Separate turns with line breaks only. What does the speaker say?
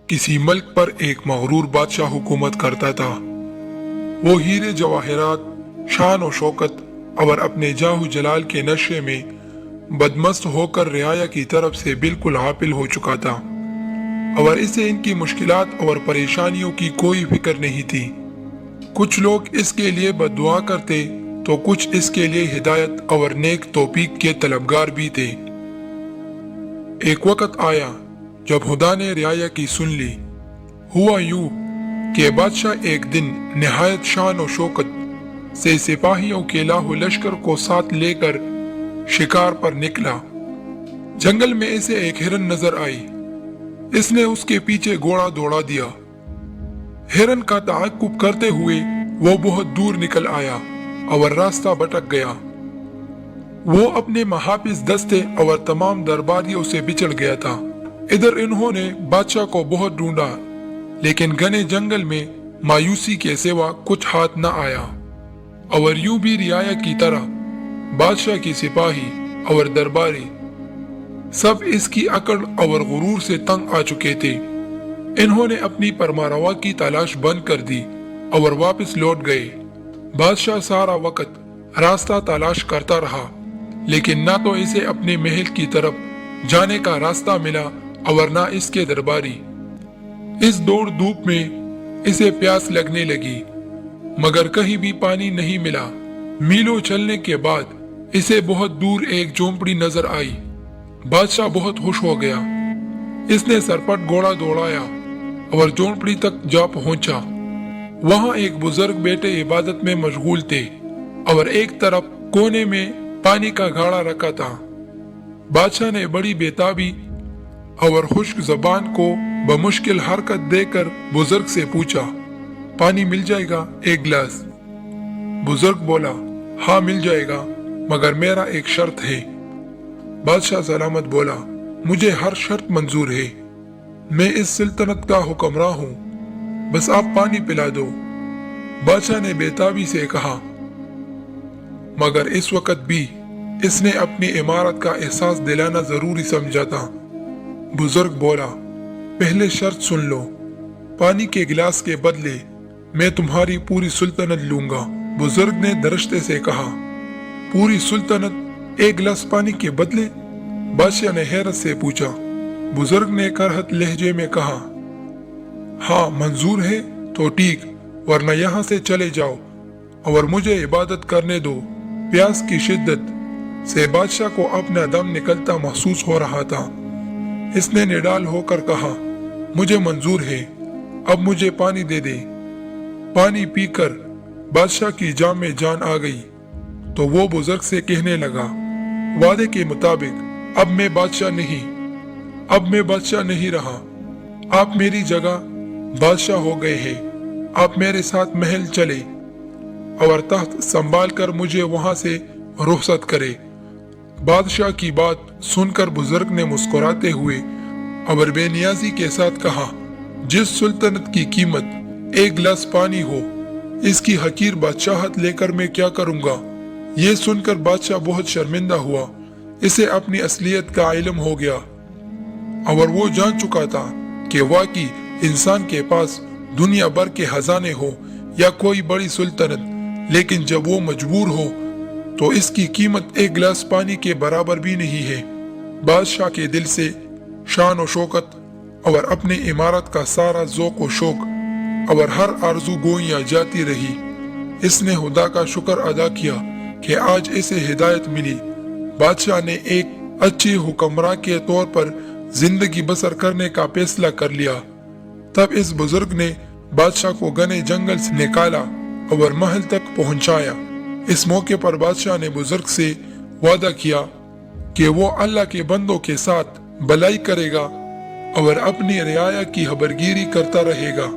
کسی ملک پر ایک مغرور بادشاہ حکومت کرتا تھا۔ وہ ہیرے جواہرات، شان و شوکت اور اپنے جاہ و جلال کے نشے میں بدمست ہو کر رعایا کی طرف سے بالکل غافل ہو چکا تھا، اور اسے ان کی مشکلات اور پریشانیوں کی کوئی فکر نہیں تھی۔ کچھ لوگ اس کے لیے بد دعا کرتے تو کچھ اس کے لیے ہدایت اور نیک توفیق کے طلبگار بھی تھے۔ ایک وقت آیا جب خدا نے رعایا کی سن لی۔ ہوا یوں کہ بادشاہ ایک دن نہایت شان و شوکت سے سپاہیوں کے لاہو لشکر کو ساتھ لے کر شکار پر نکلا۔ جنگل میں اسے ایک ہرن نظر آئی۔ اس نے اس کے پیچھے گھوڑا دوڑا دیا۔ ہرن کا تعاقب کرتے ہوئے وہ بہت دور نکل آیا اور راستہ بھٹک گیا۔ وہ اپنے محافظ دستے اور تمام درباریوں سے بچھڑ گیا تھا۔ ادھر انہوں نے بادشاہ کو بہت ڈھونڈا، لیکن گھنے جنگل میں مایوسی کے سوا کچھ ہاتھ نہ آیا، اور یوں بھی رعایا کی طرح بادشاہ کی سپاہی اور درباری سب اس کی اکڑ اور غرور سے تنگ آ چکے تھے۔ انہوں نے اپنی پرماروا کی تلاش بند کر دی اور واپس لوٹ گئے۔ بادشاہ سارا وقت راستہ تلاش کرتا رہا، لیکن نہ تو اسے اپنے محل کی طرف جانے کا راستہ ملا اور نہ اس کے درباری۔ اس دوڑ دھوپ میں اسے پیاس لگنے لگی، مگر کہیں بھی پانی نہیں ملا۔ میلوں چلنے کے بعد اسے بہت دور ایک جھونپڑی نظر آئی۔ بادشاہ بہت خوش ہو گیا۔ اس نے سرپٹ گھوڑا دوڑایا اور جھونپڑی تک جا پہنچا۔ وہاں ایک بزرگ بیٹے عبادت میں مشغول تھے اور ایک طرف کونے میں پانی کا گھڑا رکھا تھا۔ بادشاہ نے بڑی بےتابی اور خشک زبان کو بمشکل حرکت دے کر بزرگ سے پوچھا، پانی مل جائے گا ایک گلاس؟ بزرگ بولا، ہاں مل جائے گا، مگر میرا ایک شرط ہے۔ بادشاہ سلامت بولا، مجھے ہر شرط منظور ہے، میں اس سلطنت کا حکمراں ہوں، بس آپ پانی پلا دو۔ بادشاہ نے بےتابی سے کہا، مگر اس وقت بھی اس نے اپنی عمارت کا احساس دلانا ضروری سمجھا تھا۔ بزرگ بولا، پہلے شرط سن لو، پانی کے گلاس کے بدلے میں تمہاری پوری سلطنت لوں گا۔ بزرگ نے درشتے سے کہا، پوری سلطنت ایک گلاس پانی کے بدلے؟ بادشاہ نے حیرت سے پوچھا۔ بزرگ نے کرہت لہجے میں کہا، ہاں منظور ہے تو ٹھیک، ورنہ یہاں سے چلے جاؤ اور مجھے عبادت کرنے دو۔ پیاس کی شدت سے بادشاہ کو اپنا دم نکلتا محسوس ہو رہا تھا۔ اس نے نڈال ہو کر کہا، مجھے منظور ہے، اب مجھے پانی دے دے۔ پانی پی کر بادشاہ کی جان میں جان آ گئی تو وہ بزرگ سے کہنے لگا، وعدے کے مطابق اب میں بادشاہ نہیں رہا، آپ میری جگہ بادشاہ ہو گئے ہیں۔ آپ میرے ساتھ محل چلے اور تخت سنبھال کر مجھے وہاں سے رخصت کرے۔ بادشاہ کی بات سن کر بزرگ نے مسکراتے ہوئے اور بے نیازی کے ساتھ کہا، جس سلطنت کی قیمت ایک گلاس پانی ہو، اس کی حقیر بادشاہت لے کر میں کیا کروں گا؟ یہ سن کر بادشاہ بہت شرمندہ ہوا۔ اسے اپنی اصلیت کا علم ہو گیا اور وہ جان چکا تھا کہ واقعی انسان کے پاس دنیا بھر کے خزانے ہو یا کوئی بڑی سلطنت، لیکن جب وہ مجبور ہو تو اس کی قیمت ایک گلاس پانی کے برابر بھی نہیں ہے۔ بادشاہ کے دل سے شان و شوکت اور اپنی عمارت کا سارا ذوق و شوق اور ہر آرزو گوئیاں جاتی رہی۔ اس نے خدا کا شکر ادا کیا کہ آج اسے ہدایت ملی۔ بادشاہ نے ایک اچھی حکمراں کے طور پر زندگی بسر کرنے کا فیصلہ کر لیا۔ تب اس بزرگ نے بادشاہ کو گھنے جنگل سے نکالا اور محل تک پہنچایا۔ اس موقع پر بادشاہ نے بزرگ سے وعدہ کیا کہ وہ اللہ کے بندوں کے ساتھ بھلائی کرے گا اور اپنی رعایا کی خبرگیری کرتا رہے گا۔